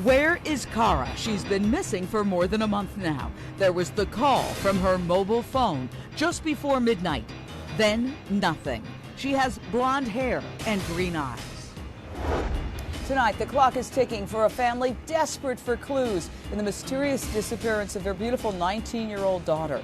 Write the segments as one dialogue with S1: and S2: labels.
S1: Where is Cara? She's been missing for more than a month now. There was the call from her mobile phone just before midnight. Then nothing. She has blonde hair and green eyes. Tonight, the clock is ticking for a family desperate for clues in the mysterious disappearance of their beautiful 19-year-old daughter,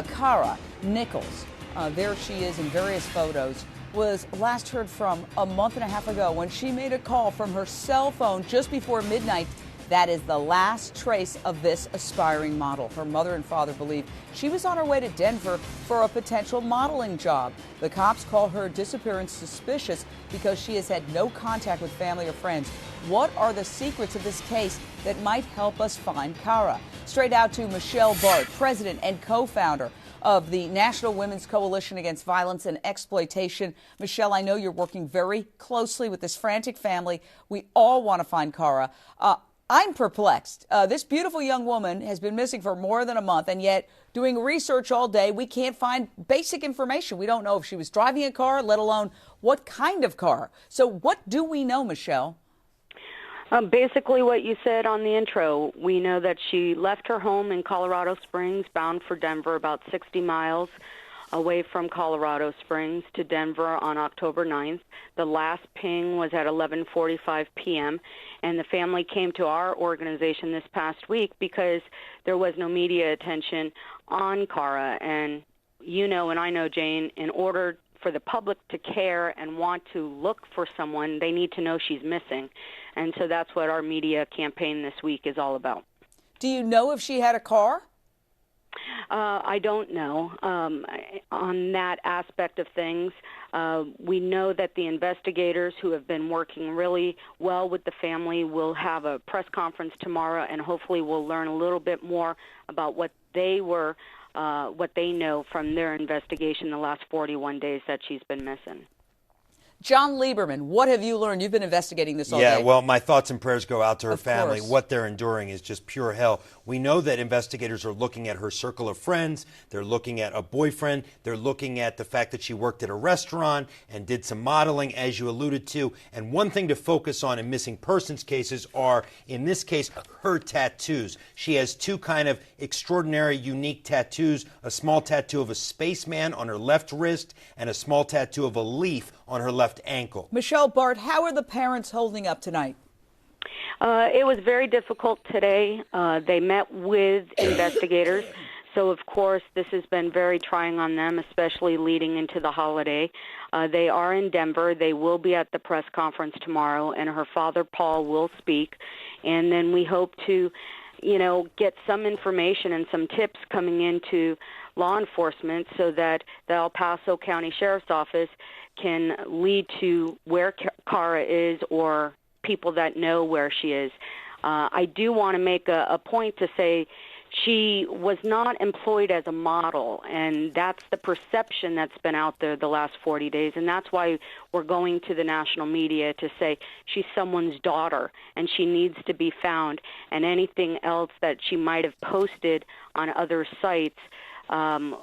S1: Cara Nichols. There she is in various photos. Was last heard from a month and a half ago when she made a call from her cell phone just before midnight. That is the last trace of this aspiring model. Her mother and father believe she was on her way to Denver for a potential modeling job. The cops call her disappearance suspicious because she has had no contact with family or friends. What are the secrets of this case that might help us find Cara? Straight out to Michelle Bart, president and co-founder of the National Women's Coalition Against Violence and Exploitation. Michelle, I know you're working very closely with this frantic family. We all want to find Cara. I'm perplexed. This beautiful young woman has been missing for more than a month, and yet doing research all day, we can't find basic information. We don't know if she was driving a car, let alone what kind of car. So what do we know, Michelle?
S2: Basically what you said on the intro. We know that she left her home in Colorado Springs, bound for Denver, about 60 miles away from Colorado Springs to Denver on October 9th. The last ping was at 11:45 p.m., and the family came to our organization this past week because there was no media attention on Cara. And you know, and I know, Jane, in order for the public to care and want to look for someone, they need to know she's missing. And so that's what our media campaign this week is all about.
S1: Do you know if she had a car?
S2: I don't know on that aspect of things. We know that the investigators who have been working really well with the family will have a press conference tomorrow, and hopefully we'll learn a little bit more about what they know from their investigation the last 41 days that she's been missing.
S1: John Lieberman, what have you learned? You've been investigating this all day.
S3: Yeah, well, my thoughts and prayers go out to her family.
S1: Course.
S3: What they're enduring is just pure hell. We know that investigators are looking at her circle of friends. They're looking at a boyfriend. They're looking at the fact that she worked at a restaurant and did some modeling, as you alluded to. And one thing to focus on in missing persons cases are, in this case, her tattoos. She has two kind of extraordinary, unique tattoos, a small tattoo of a spaceman on her left wrist and a small tattoo of a leaf on her left ankle.
S1: Michelle Bart, how are the parents holding up tonight?
S2: It was very difficult today. They met with investigators. So, of course, this has been very trying on them, especially leading into the holiday. They are in Denver. They will be at the press conference tomorrow, and her father, Paul, will speak. And then we hope to, get some information and some tips coming into law enforcement so that the El Paso County Sheriff's Office can lead to where Cara is or people that know where she is. I do want to make a point to say she was not employed as a model, and that's the perception that's been out there the last 40 days, and that's why we're going to the national media to say she's someone's daughter and she needs to be found, and anything else that she might have posted on other sites,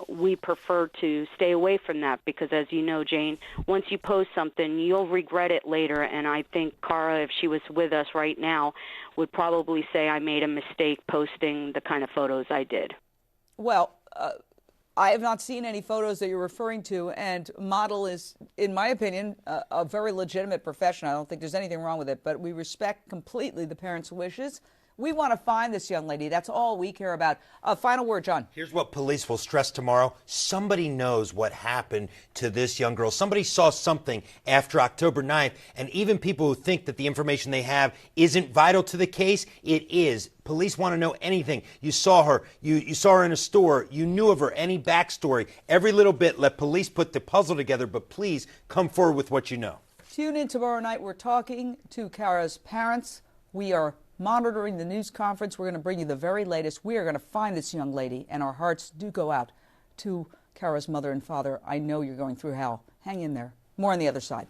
S2: we prefer to stay away from that because, as you know, Jane, once you post something, you'll regret it later. And I think Cara, if she was with us right now, would probably say I made a mistake posting the kind of photos I did.
S1: Well, I have not seen any photos that you're referring to, and model is, in my opinion, a very legitimate profession. I don't think there's anything wrong with it, but we respect completely the parents' wishes. We want to find this young lady. That's all we care about. Final word, John.
S3: Here's what police will stress tomorrow. Somebody knows what happened to this young girl. Somebody saw something after October 9th, and even people who think that the information they have isn't vital to the case, it is. Police want to know anything. You saw her. You saw her in a store. You knew of her. Any backstory. Every little bit. Let police put the puzzle together, but please come forward with what you know.
S1: Tune in tomorrow night. We're talking to Cara's parents. We are monitoring the news conference. We're going to bring you the very latest. We are going to find this young lady, and our hearts do go out to Cara's mother and father. I know you're going through hell. Hang in there. More on the other side.